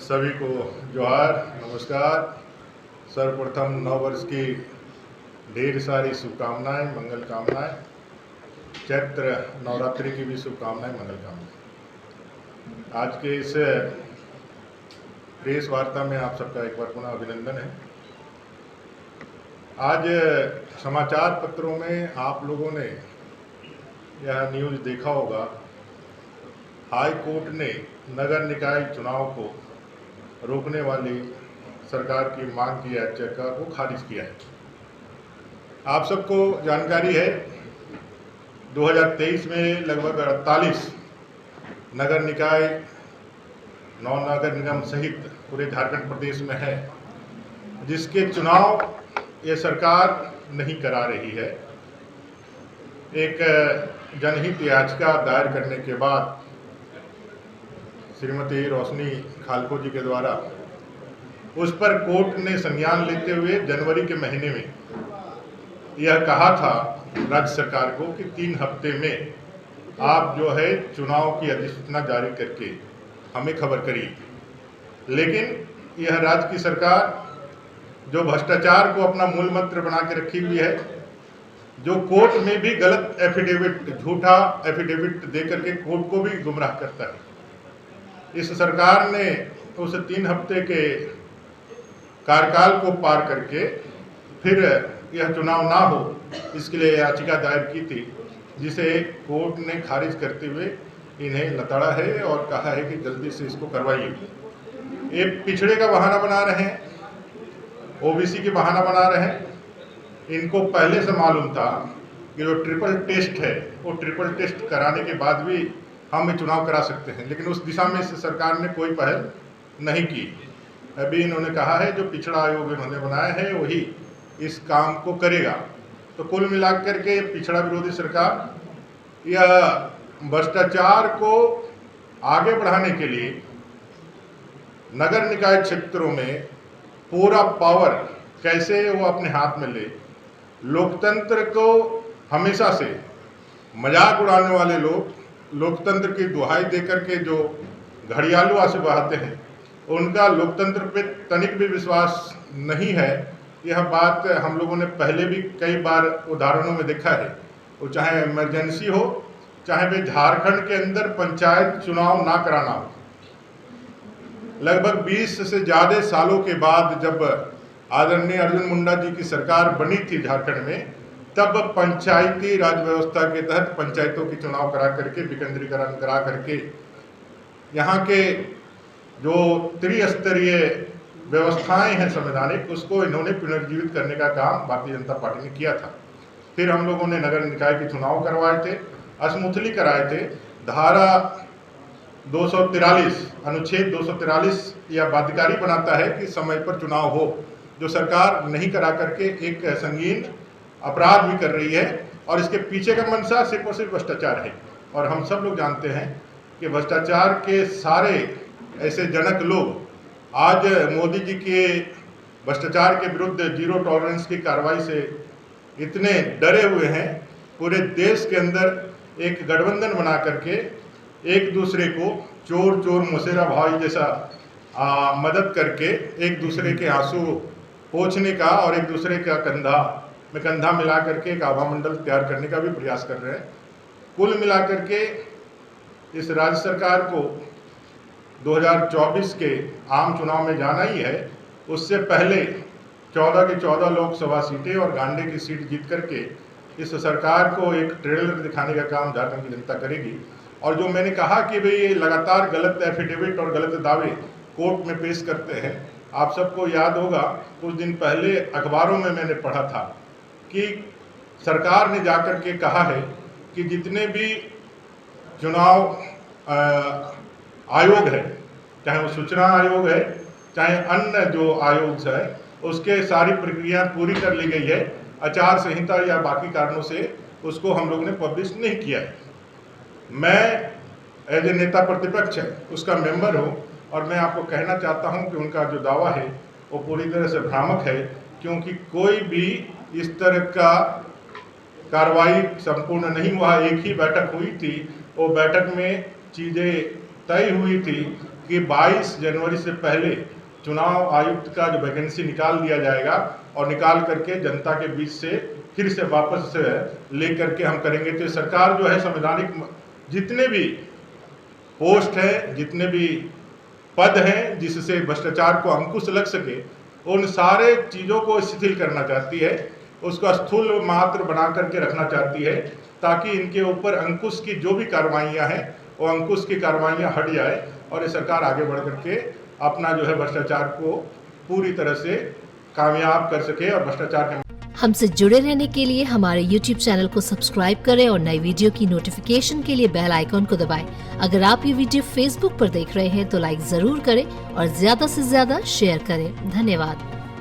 सभी को जोहार, नमस्कार। सर्वप्रथम नव वर्ष की ढेर सारी शुभकामनाएं, मंगल कामनाएं। चैत्र नवरात्रि की भी शुभकामनाएं, मंगल कामनाएं। आज के इस प्रेस वार्ता में आप सबका एक बार पुनः अभिनंदन है। आज समाचार पत्रों में आप लोगों ने यह न्यूज़ देखा होगा, हाई कोर्ट ने नगर निकाय चुनाव को रोकने वाली सरकार की मांग की याचिका को खारिज किया है। आप सबको जानकारी है, 2023 में लगभग 48 नगर निकाय, 9 नगर निगम सहित पूरे झारखंड प्रदेश में है, जिसके चुनाव ये सरकार नहीं करा रही है। एक जनहित याचिका दायर करने के बाद श्रीमती रोशनी खालको जी के द्वारा उस पर कोर्ट ने संज्ञान लेते हुए जनवरी के महीने में यह कहा था राज्य सरकार को कि 3 हफ्ते में आप जो है चुनाव की अधिसूचना जारी करके हमें खबर करिए। लेकिन यह राज्य की सरकार जो भ्रष्टाचार को अपना मूल मंत्र बना के रखी हुई है, जो कोर्ट में भी गलत एफिडेविट, झूठा एफिडेविट देकर के कोर्ट को भी गुमराह करता है, इस सरकार ने उस 3 हफ्ते के कार्यकाल को पार करके फिर यह चुनाव ना हो, इसके लिए याचिका दायर की थी, जिसे कोर्ट ने खारिज करते हुए इन्हें लताड़ा है और कहा है कि जल्दी से इसको करवाइए। ये पिछड़े का बहाना बना रहे हैं, ओबीसी की बहाना बना रहे हैं। इनको पहले से मालूम था कि जो ट्रिपल टेस्ट है, वो ट्रिपल टेस्ट कराने के बाद भी हम चुनाव करा सकते हैं, लेकिन उस दिशा में इस सरकार ने कोई पहल नहीं की। अभी इन्होंने कहा है जो पिछड़ा आयोग इन्होंने बनाया है वही इस काम को करेगा। तो कुल मिलाकर के पिछड़ा विरोधी सरकार यह भ्रष्टाचार को आगे बढ़ाने के लिए नगर निकाय क्षेत्रों में पूरा पावर कैसे वो अपने हाथ में ले, लोकतंत्र को हमेशा से मजाक उड़ाने वाले लोग, लोकतंत्र की दुहाई देकर के जो घड़ियालू आंसू बहाते हैं, उनका लोकतंत्र पे तनिक भी विश्वास नहीं है। यह बात हम लोगों ने पहले भी कई बार उदाहरणों में देखा है। वो चाहे इमरजेंसी हो, चाहे वे झारखंड के अंदर पंचायत चुनाव ना कराना हो। लगभग 20 से ज़्यादा सालों के बाद जब आदरणीय अर्जुन मुंडा जी की सरकार बनी थी झारखंड में, तब पंचायती राज व्यवस्था के तहत पंचायतों की चुनाव करा करके, विकेंद्रीकरण करा करके यहाँ के जो त्रिस्तरीय व्यवस्थाएं हैं संवैधानिक, उसको इन्होंने पुनर्जीवित करने का काम भारतीय जनता पार्टी ने किया था। फिर हम लोगों ने नगर निकाय के चुनाव करवाए थे, स्मूथली कराए थे। धारा 243, अनुच्छेद 243 यह बाध्यकारी बनाता है कि समय पर चुनाव हो, जो सरकार नहीं करा करके एक संगीन अपराध भी कर रही है, और इसके पीछे का मंशा सिर्फ और सिर्फ भ्रष्टाचार है। और हम सब लोग जानते हैं कि भ्रष्टाचार के सारे ऐसे जनक लोग आज मोदी जी के भ्रष्टाचार के विरुद्ध जीरो टॉलरेंस की कार्रवाई से इतने डरे हुए हैं, पूरे देश के अंदर एक गठबंधन बना करके एक दूसरे को चोर चोर मुसेरा भाई जैसा मदद करके एक दूसरे के आंसू पोंछने का और एक दूसरे का कंधा में कंधा मिला करके एक आभा मंडल तैयार करने का भी प्रयास कर रहे हैं। कुल मिलाकर के इस राज्य सरकार को 2024 के आम चुनाव में जाना ही है। उससे पहले 14 की 14 लोकसभा सीटें और गांडे की सीट जीत करके इस सरकार को एक ट्रेलर दिखाने का काम झारखंड की जनता करेगी। और जो मैंने कहा कि भाई ये लगातार गलत एफिडेविट और गलत दावे कोर्ट में पेश करते हैं, आप सबको याद होगा कुछ दिन पहले अखबारों में मैंने पढ़ा था कि सरकार ने जाकर के कहा है कि जितने भी चुनाव आयोग है, चाहे वो सूचना आयोग है, चाहे अन्य जो आयोग है, उसके सारी प्रक्रिया पूरी कर ली गई है। आचार संहिता या बाकी कारणों से उसको हम लोगों ने पब्लिश नहीं किया है। मैं एज ए नेता प्रतिपक्ष है उसका मेंबर हूँ, और मैं आपको कहना चाहता हूँ कि उनका जो दावा है वो पूरी तरह से भ्रामक है, क्योंकि कोई भी इस तरह का कार्रवाई संपूर्ण नहीं हुआ। एक ही बैठक हुई थी, वो बैठक में चीज़ें तय हुई थी कि 22 जनवरी से पहले चुनाव आयुक्त का जो वैकेंसी निकाल दिया जाएगा और निकाल करके जनता के बीच से फिर से वापस से लेकर के हम करेंगे। तो सरकार जो है संवैधानिक जितने भी पोस्ट है, जितने भी पद हैं जिससे भ्रष्टाचार को अंकुश लग सके, उन सारे चीज़ों को शिथिल करना चाहती है, उसको स्थूल मात्र बना करके रखना चाहती है, ताकि इनके ऊपर अंकुश की जो भी कार्रवाइयाँ हैं वो अंकुश की कार्रवाइयाँ हट जाए और ये सरकार आगे बढ़ करके अपना जो है भ्रष्टाचार को पूरी तरह से कामयाब कर सके और भ्रष्टाचार के हमसे जुड़े रहने के लिए हमारे YouTube चैनल को सब्सक्राइब करें और नई वीडियो की नोटिफिकेशन के लिए बेल आइकॉन को दबाएं। अगर आप ये वीडियो Facebook पर देख रहे हैं तो लाइक जरूर करें और ज्यादा से ज्यादा शेयर करें। धन्यवाद।